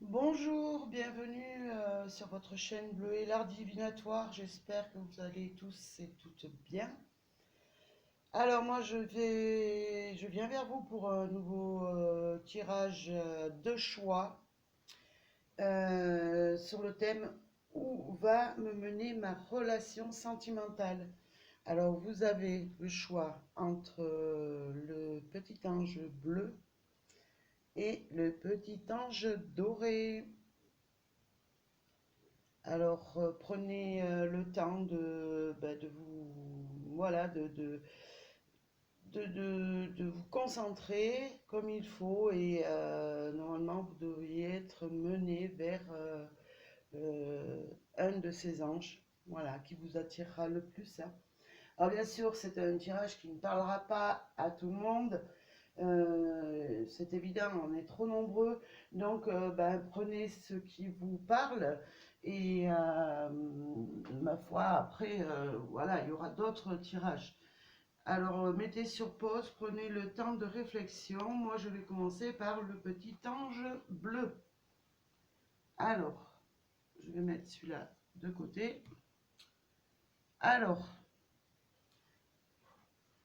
Bonjour, bienvenue sur votre chaîne Bleu et l'art divinatoire. J'espère que vous allez tous et toutes bien. Alors moi je viens vers vous pour un nouveau tirage de choix sur le thème où va me mener ma relation sentimentale. Alors vous avez le choix entre le petit ange bleu et le petit ange doré. Alors, prenez le temps de vous, voilà, de vous concentrer comme il faut et normalement vous devriez être mené vers un de ces anges, voilà, qui vous attirera le plus, hein. Alors bien sûr, c'est un tirage qui ne parlera pas à tout le monde. C'est évident, on est trop nombreux, donc prenez ce qui vous parle et ma foi, après, voilà, il y aura d'autres tirages. Alors, mettez sur pause, prenez le temps de réflexion. Moi, je vais commencer par le petit ange bleu. Alors, je vais mettre celui-là de côté. Alors,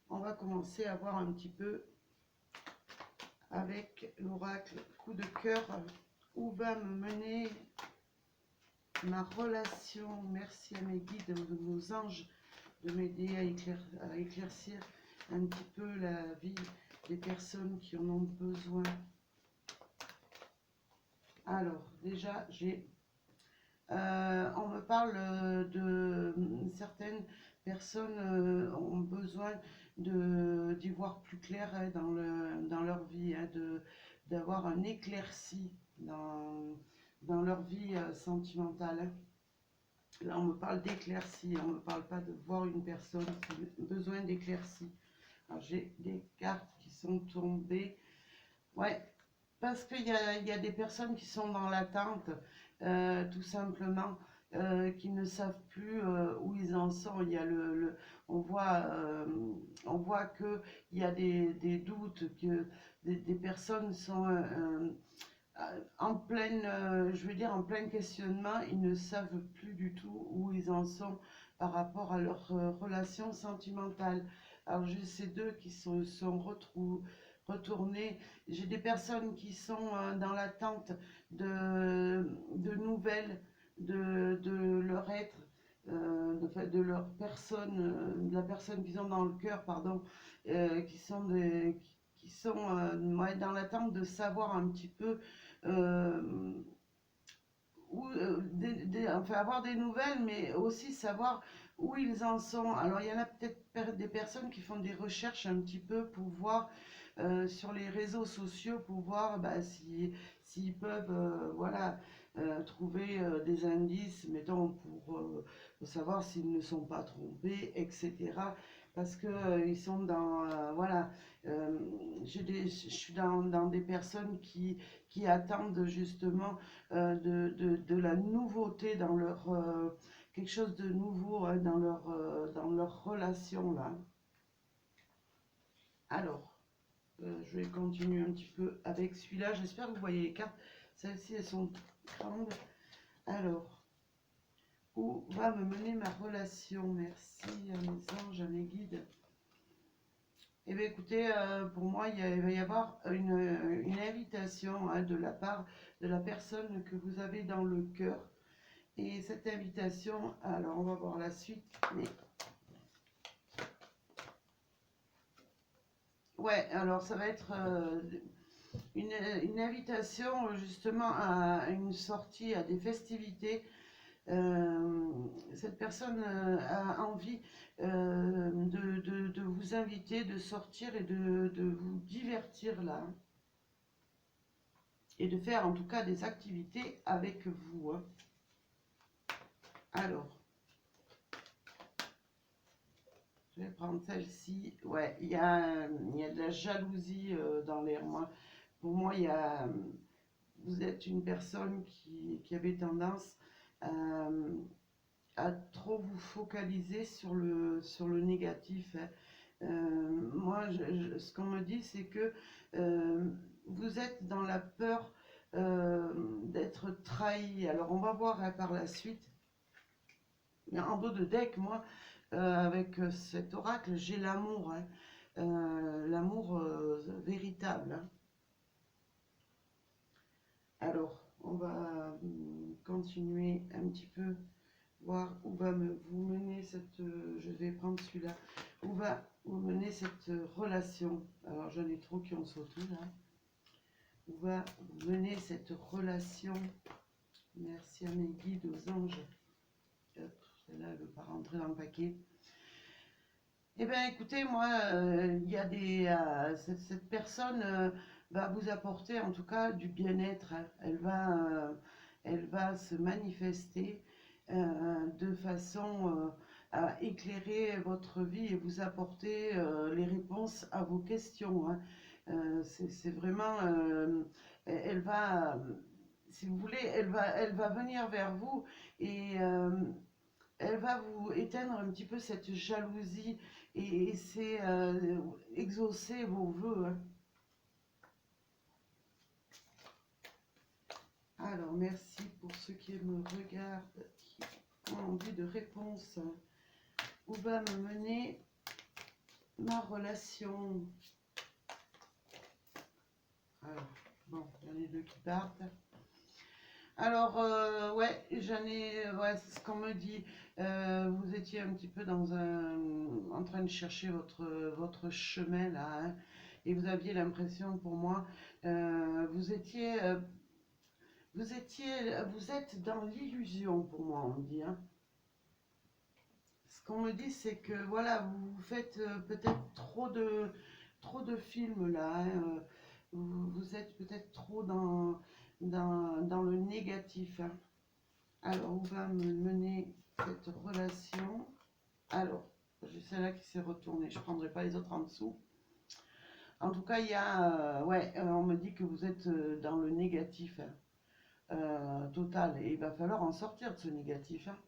on va commencer à voir un petit peu avec l'oracle coup de cœur où va me mener ma relation. Merci à mes guides, de nos anges, de m'aider à éclaircir un petit peu la vie des personnes qui en ont besoin. Alors, déjà, on me parle de certaines personnes ont besoin d'y voir plus clair, hein, dans leur vie, hein, d'avoir un éclairci dans leur vie sentimentale, hein. Là, on me parle d'éclaircie, on ne me parle pas de voir une personne qui a besoin d'éclaircie. Alors, j'ai des cartes qui sont tombées. Ouais, parce qu'il y a des personnes qui sont dans l'attente, tout simplement, qui ne savent plus où ils en sont. Il y a on voit que il y a des doutes, que des personnes sont en pleine, je veux dire, en plein questionnement. Ils ne savent plus du tout où ils en sont par rapport à leur relation sentimentale. Alors j'ai ces deux qui sont retournés. J'ai des personnes qui sont dans l'attente de nouvelles de leur être, de leur personne, de la personne qu'ils ont dans le cœur, pardon, qui sont ouais, dans l'attente de savoir un petit peu euh, enfin avoir des nouvelles, mais aussi savoir où ils en sont. Alors il y en a peut-être des personnes qui font des recherches un petit peu pour voir sur les réseaux sociaux, pour voir s'ils peuvent voilà, trouver des indices, mettons, pour savoir s'ils ne sont pas trompés, etc. Parce que ils sont dans, voilà, je suis dans des personnes qui attendent justement de la nouveauté dans leur, quelque chose de nouveau, hein, dans leur relation là. Alors, je vais continuer un petit peu avec celui-là. J'espère que vous voyez les cartes. Celles-ci, elles sont grandes. Alors, où va me mener ma relation? Merci à mes anges, à mes guides. Eh bien, écoutez, pour moi, il va y avoir une invitation, hein, de la part de la personne que vous avez dans le cœur. Et cette invitation, alors on va voir la suite, mais ouais, alors ça va être une invitation justement à une sortie, à des festivités. Cette personne a envie de vous inviter, de sortir et de vous divertir là, et de faire en tout cas des activités avec vous, hein. Alors, je vais prendre celle-ci. Ouais, il y a de la jalousie dans l'air. Pour moi, vous êtes une personne qui avait tendance euh, à trop vous focaliser sur le négatif, hein. Moi, ce qu'on me dit, c'est que euh, vous êtes dans la peur d'être trahi. Alors on va voir hein, par la suite. Mais en dos de deck, moi, avec cet oracle, j'ai l'amour, hein. L'amour véritable, hein. Alors, on va continuer un petit peu, voir où va vous mener cette... je vais prendre celui-là. Où va vous mener cette relation? Alors, j'en ai trop qui ont sauté, là. Où va vous mener cette relation? Merci à mes guides, aux anges. Celle-là, elle ne veut pas rentrer dans le paquet. Eh bien, écoutez, moi, il y a des... cette personne va vous apporter, en tout cas, du bien-être, hein. Elle va se manifester de façon à éclairer votre vie et vous apporter les réponses à vos questions, hein. C'est vraiment... elle va... si vous voulez, elle va venir vers vous et elle va vous éteindre un petit peu cette jalousie et c'est exaucer vos vœux, hein. Alors, merci pour ceux qui me regardent, qui ont envie de réponse. Où va me mener ma relation? Alors, bon, il y en a deux qui partent. Alors, ouais, j'en ai, ouais, c'est ce qu'on me dit. Vous étiez un petit peu en train de chercher votre chemin là, hein, et vous aviez l'impression, pour moi, vous êtes dans l'illusion, pour moi, on dit, hein. Ce qu'on me dit, c'est que voilà, vous faites peut-être trop de films là, hein, vous êtes peut-être trop dans le négatif, hein. Alors, où va me mener cette relation? Alors, j'ai celle-là qui s'est retournée. Je ne prendrai pas les autres en dessous. En tout cas, il y a... ouais, on me dit que vous êtes dans le négatif, hein, total. Et il va falloir en sortir de ce négatif, hein.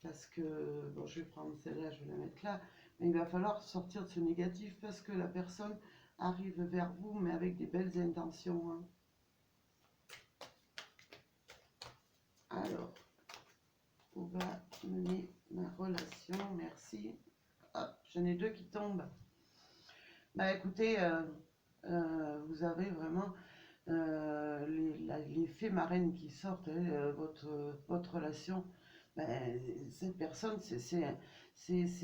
Parce que... Bon, je vais prendre celle-là, je vais la mettre là. Mais il va falloir sortir de ce négatif parce que la personne arrive vers vous, mais avec des belles intentions, hein. Alors... où va mener ma relation? Merci. Hop, j'en ai deux qui tombent. Bah écoutez, vous avez vraiment les fées marraines qui sortent, hein, votre relation. Bah, cette personne, c'est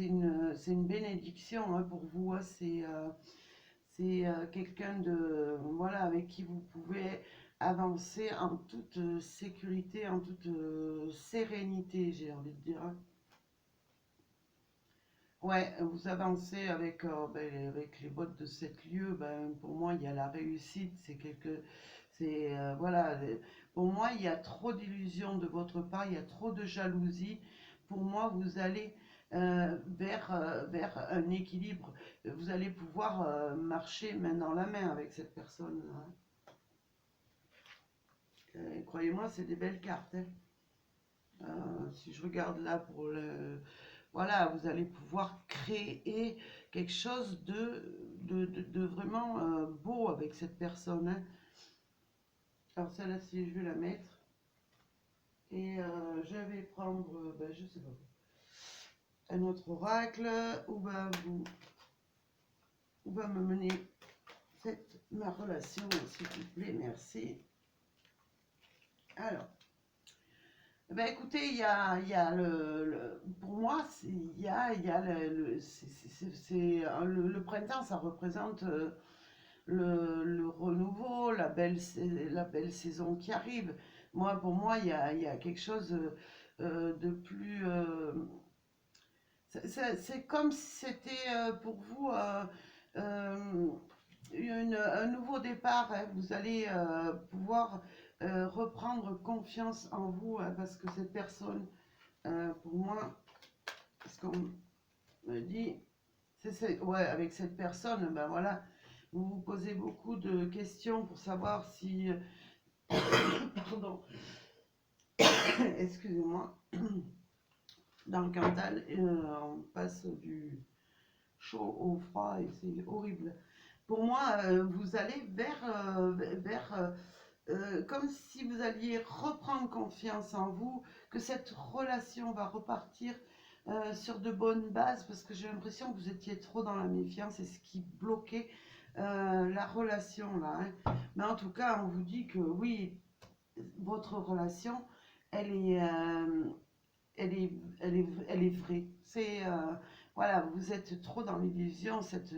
une bénédiction, hein, pour vous, hein. C'est quelqu'un de voilà avec qui vous pouvez avancer en toute sécurité, en toute sérénité, j'ai envie de dire, hein. Ouais, vous avancez avec, avec les bottes de 7 lieues, ben, pour moi il y a la réussite, voilà, pour moi il y a trop d'illusions de votre part, il y a trop de jalousie. Pour moi vous allez vers un équilibre, vous allez pouvoir marcher main dans la main avec cette personne, hein. Croyez-moi, c'est des belles cartes, hein. Si je regarde là pour le... Voilà, vous allez pouvoir créer quelque chose de vraiment beau avec cette personne, hein. Alors celle-là, si je vais la mettre. Et je vais prendre, ben, je sais pas, un autre oracle. Où va me mener ma relation, s'il vous plaît, merci. Alors... Ben écoutez, il y a pour moi, le printemps, ça représente le renouveau, la belle saison qui arrive. Moi, pour moi, il y a quelque chose de plus... c'est comme si c'était pour vous euh, un nouveau départ, hein. Vous allez pouvoir reprendre confiance en vous, hein, parce que cette personne, pour moi, ce qu'on me dit, ouais, avec cette personne, ben voilà, vous vous posez beaucoup de questions pour savoir si, pardon, excusez-moi, dans le Cantal, on passe du chaud au froid et c'est horrible. Pour moi, vous allez vers comme si vous alliez reprendre confiance en vous, que cette relation va repartir sur de bonnes bases, parce que j'ai l'impression que vous étiez trop dans la méfiance et ce qui bloquait la relation là, hein. Mais en tout cas, on vous dit que oui, votre relation, elle est, elle est, elle est vraie. C'est voilà, vous êtes trop dans l'illusion. Cette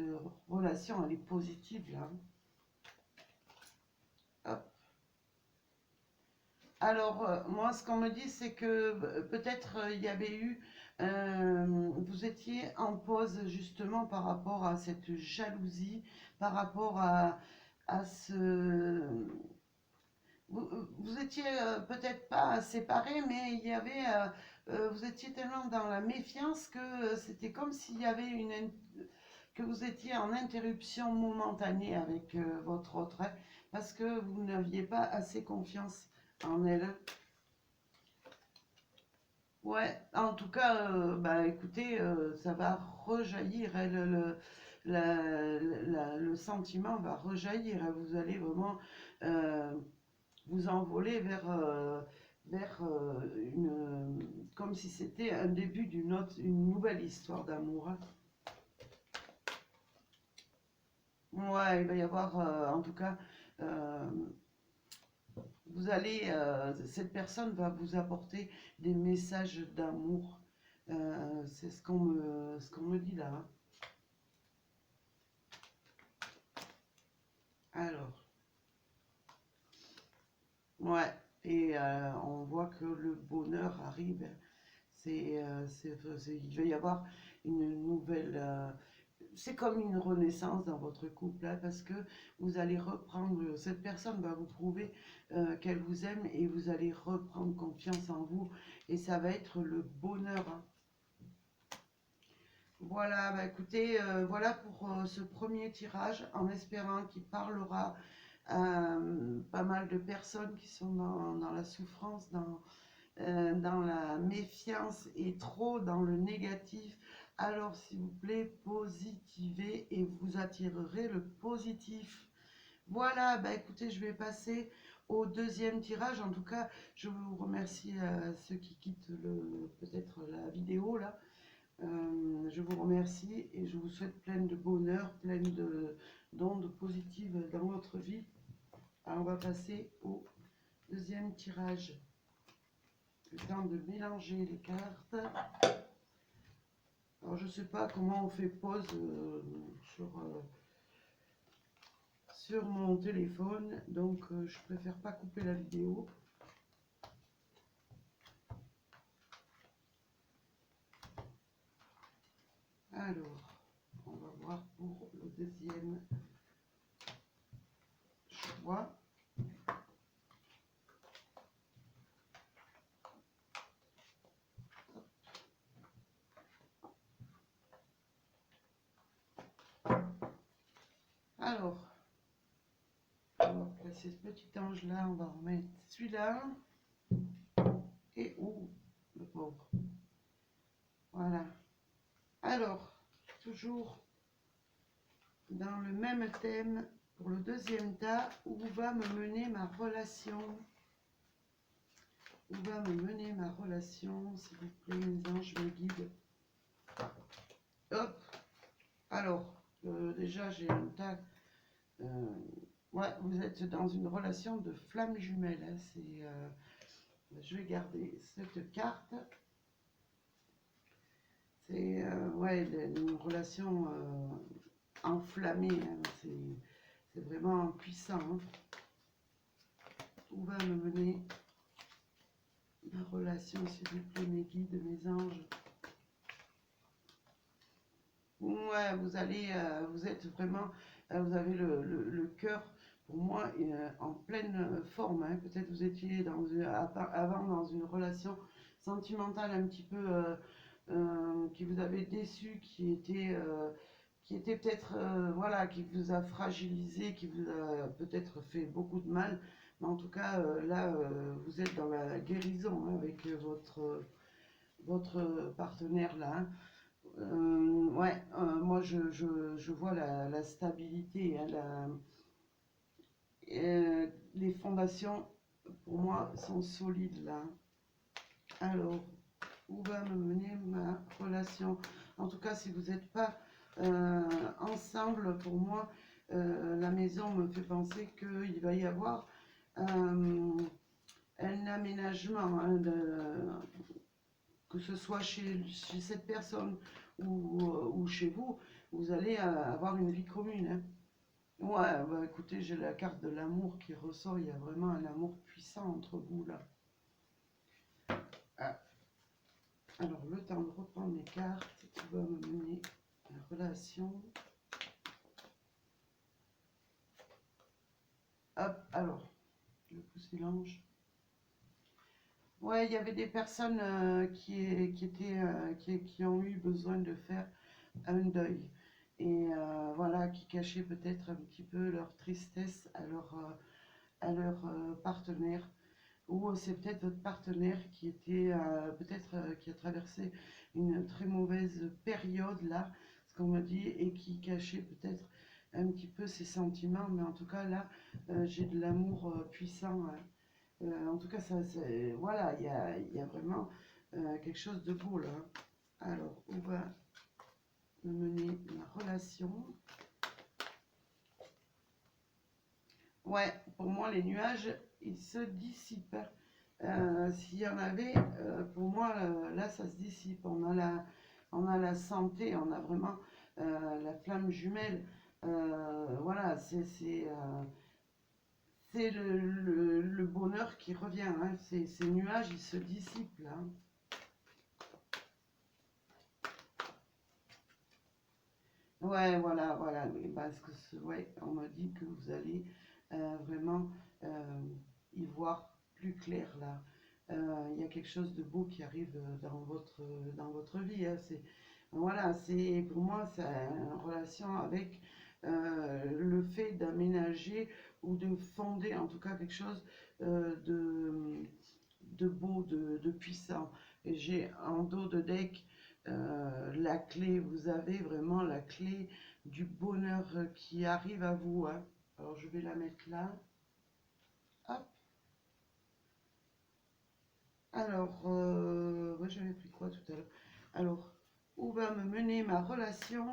relation, elle est positive là. Hop. Alors, moi, ce qu'on me dit, c'est que peut-être il y avait eu, vous étiez en pause justement par rapport à cette jalousie, par rapport à ce, vous étiez peut-être pas séparés, mais il y avait, vous étiez tellement dans la méfiance que c'était comme s'il y avait que vous étiez en interruption momentanée avec votre autre, hein, parce que vous n'aviez pas assez confiance en elle. Ouais, en tout cas, bah écoutez, ça va rejaillir, hein, le sentiment va rejaillir, hein. Vous allez vraiment euh, vous envoler vers comme si c'était un début une nouvelle histoire d'amour, hein. Ouais, il va y avoir, en tout cas, euh, cette personne va vous apporter des messages d'amour. C'est ce qu'on me dit là, hein. Alors, ouais, et on voit que le bonheur arrive. Il va y avoir une nouvelle. C'est comme une renaissance dans votre couple, hein, parce que vous allez reprendre. Cette personne va vous prouver qu'elle vous aime et vous allez reprendre confiance en vous. Et ça va être le bonheur, hein. Voilà, bah écoutez, voilà pour ce premier tirage, en espérant qu'il parlera à pas mal de personnes qui sont dans la souffrance, dans la méfiance et trop dans le négatif. Alors s'il vous plaît, positivez et vous attirerez le positif. Voilà, bah écoutez, je vais passer au deuxième tirage. En tout cas, je vous remercie à ceux qui quittent peut-être la vidéo là. Je vous remercie et je vous souhaite plein de bonheur, plein d'ondes positives dans votre vie. Alors, on va passer au deuxième tirage. Le temps de mélanger les cartes. Alors, je ne sais pas comment on fait pause sur mon téléphone, donc je préfère pas couper la vidéo. Alors, on va voir pour le deuxième choix. Alors, on va placer ce petit ange là, on va remettre celui-là. Et oh, le pauvre. Voilà. Alors, toujours dans le même thème, pour le deuxième tas, où va me mener ma relation? Où va me mener ma relation? S'il vous plaît, mes anges me guident. Hop. Alors, déjà, j'ai un tas. Ouais, vous êtes dans une relation de flamme jumelle, hein. Je vais garder cette carte. C'est ouais, une relation enflammée, hein. C'est vraiment puissant, hein. Où va me mener ma relation, s'il vous plaît, mes guides, mes anges? Ouais, vous êtes vraiment, vous avez le cœur, pour moi, en pleine forme, hein. Peut-être vous étiez avant dans une relation sentimentale un petit peu qui vous avait déçu, qui était peut-être, voilà, qui vous a fragilisé, qui vous a peut-être fait beaucoup de mal. Mais en tout cas, là, vous êtes dans la guérison, hein, avec votre partenaire là, hein. Ouais, moi je vois la stabilité, hein, les fondations, pour moi, sont solides là. Alors, où va me mener ma relation? En tout cas, si vous n'êtes pas ensemble, pour moi, la maison me fait penser qu'il va y avoir un aménagement, hein, que ce soit chez cette personne ou chez vous, vous allez avoir une vie commune. Hein. Ouais, bah écoutez, j'ai la carte de l'amour qui ressort, il y a vraiment un amour puissant entre vous là. Ah, alors, le temps de reprendre mes cartes qui va me mener la relation. Hop, alors, le pouce-mélange. Ouais, il y avait des personnes qui ont eu besoin de faire un deuil. Et voilà, qui cachaient peut-être un petit peu leur tristesse à leur partenaire. Ou c'est peut-être votre partenaire qui était peut-être qui a traversé une très mauvaise période là, ce qu'on me dit, et qui cachait peut-être un petit peu ses sentiments. Mais en tout cas là, j'ai de l'amour puissant. Hein. En tout cas, voilà, il y a vraiment quelque chose de beau là. Alors, où va me mener ma relation? Ouais, pour moi, les nuages, ils se dissipent. S'il y en avait, pour moi, là, ça se dissipe. On a la santé, on a vraiment la flamme jumelle. Voilà, c'est le bonheur qui revient. Hein. Ces nuages, ils se dissipent là. Ouais, voilà, voilà. Mais parce que, ouais, on m'a dit que vous allez vraiment y voir plus clair là. Il y a quelque chose de beau qui arrive dans votre vie. Hein. Voilà, pour moi, c'est en relation avec le fait d'aménager ou de fonder en tout cas quelque chose de beau, de puissant. Et j'ai en dos de deck la clé, vous avez vraiment la clé du bonheur qui arrive à vous. Hein. Alors je vais la mettre là. Hop. Alors, ouais, j'avais pris quoi tout à l'heure? Alors, où va me mener ma relation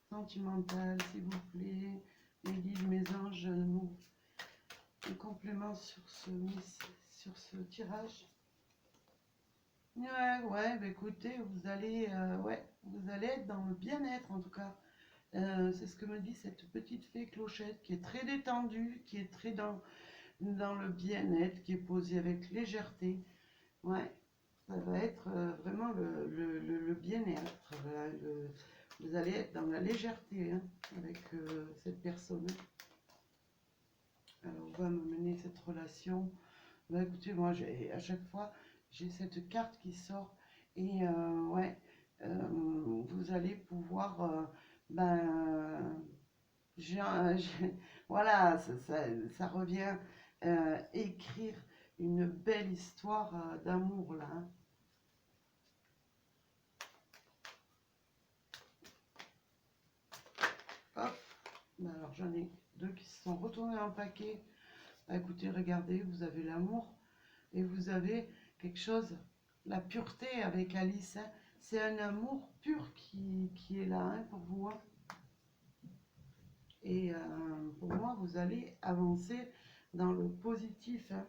sentimentale, s'il vous plaît? Mes guides, mes anges, nous, un complément sur ce tirage. Ouais, ouais, bah écoutez, ouais, vous allez être dans le bien-être en tout cas. C'est ce que me dit cette petite fée Clochette qui est très détendue, qui est très dans le bien-être, qui est posée avec légèreté. Ouais, ça va être vraiment le bien-être. Voilà, vous allez être dans la légèreté hein, avec cette personne. Alors, on va me mener cette relation. Bah, écoutez, moi, à chaque fois, j'ai cette carte qui sort et ouais, vous allez pouvoir, ben, voilà, ça revient écrire une belle histoire d'amour là. Hein. Hop, ben, alors j'en ai deux qui se sont retournés en paquet. Bah, écoutez, regardez, vous avez l'amour et vous avez quelque chose, la pureté avec Alice. Hein. C'est un amour pur qui est là hein, pour vous. Hein. Et pour moi, vous allez avancer dans le positif. Hein.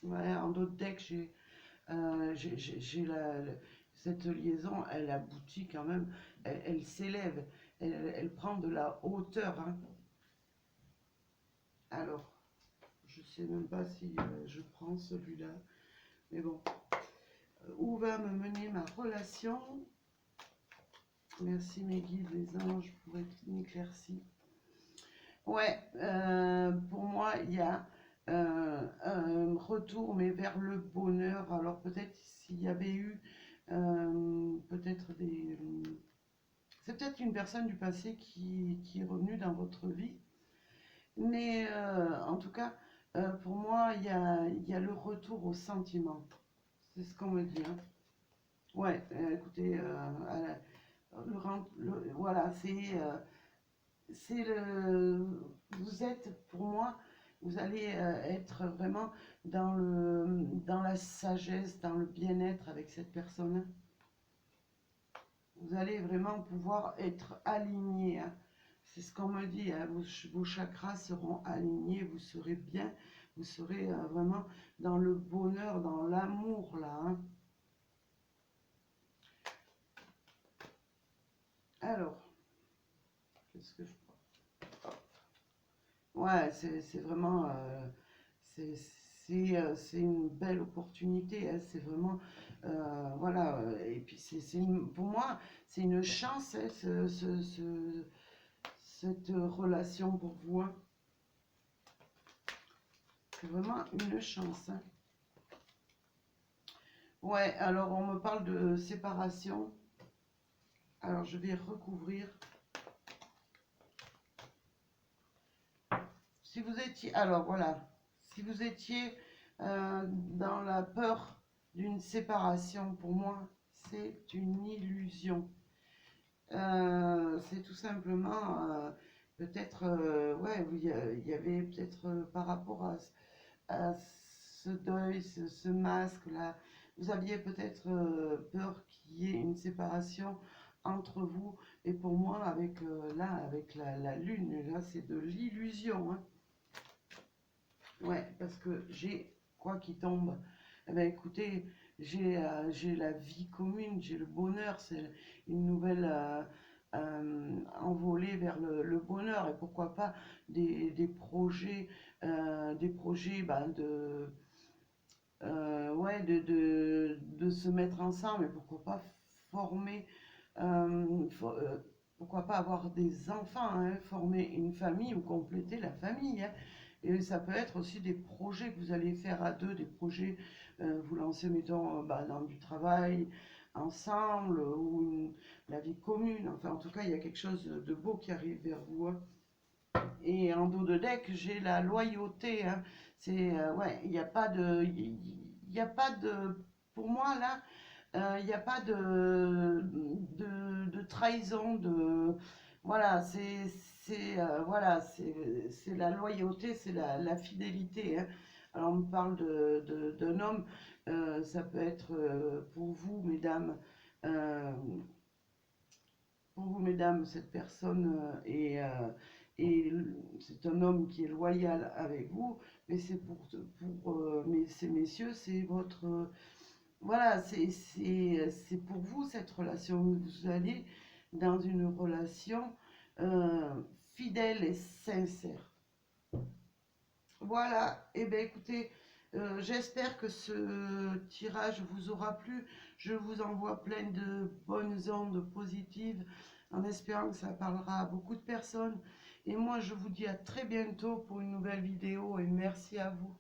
Ouais, en d'autres decks, cette liaison, elle aboutit quand même, elle s'élève, elle prend de la hauteur. Hein. Alors, je sais même pas si je prends celui-là, mais bon. Où va me mener ma relation? Merci mes guides, les anges, pour être une éclaircie. Ouais, pour moi, il y a un retour, mais vers le bonheur. Alors peut-être s'il y avait eu peut-être des... C'est peut-être une personne du passé qui est revenue dans votre vie. Mais en tout cas, pour moi, il y a le retour au sentiment. C'est ce qu'on me dit. Hein. Ouais, écoutez, voilà, c'est c'est le, vous êtes, pour moi, vous allez être vraiment dans la sagesse, dans le bien-être avec cette personne. Vous allez vraiment pouvoir être aligné, hein. C'est ce qu'on me dit, hein. Vos chakras seront alignés, vous serez bien, vous serez vraiment dans le bonheur, dans l'amour là, hein. Alors, qu'est-ce que je vois? Ouais, c'est vraiment, c'est une belle opportunité, hein. C'est vraiment, voilà, et puis pour moi, c'est une chance, hein, cette relation pour vous, hein. C'est vraiment une chance, hein. Ouais, alors on me parle de séparation. Alors je vais recouvrir. Si vous étiez, alors voilà, si vous étiez dans la peur d'une séparation, pour moi, c'est une illusion. C'est tout simplement, peut-être, ouais, il y avait peut-être par rapport à ce deuil, ce masque-là, vous aviez peut-être peur qu'il y ait une séparation entre vous. Et pour moi, avec là, avec la lune, là, c'est de l'illusion, hein. Ouais, parce que j'ai quoi qui tombe. Eh ben, écoutez, j'ai la vie commune, j'ai le bonheur, c'est une nouvelle envolée vers le bonheur. Et pourquoi pas des projets ben, ouais, de se mettre ensemble. Et pourquoi pas former, pourquoi pas avoir des enfants, hein, former une famille ou compléter la famille, hein. Et ça peut être aussi des projets que vous allez faire à deux, des projets, vous lancez, mettons, bah, dans du travail ensemble la vie commune. Enfin, en tout cas, il y a quelque chose de beau qui arrive vers vous, hein. Et en dos de deck, j'ai la loyauté, hein. C'est, ouais, il y a pas de, pour moi là, il n'y a pas de trahison, voilà, voilà, c'est la loyauté, c'est la fidélité, hein. Alors on me parle d'un homme, ça peut être pour vous, mesdames, euh, cette personne et c'est un homme qui est loyal avec vous, mais c'est mais ces messieurs, c'est votre, voilà, c'est pour vous cette relation. Vous allez dans une relation euh, fidèle et sincère. Voilà, et bien écoutez, j'espère que ce tirage vous aura plu. Je vous envoie plein de bonnes ondes positives en espérant que ça parlera à beaucoup de personnes. Et moi, je vous dis à très bientôt pour une nouvelle vidéo et merci à vous.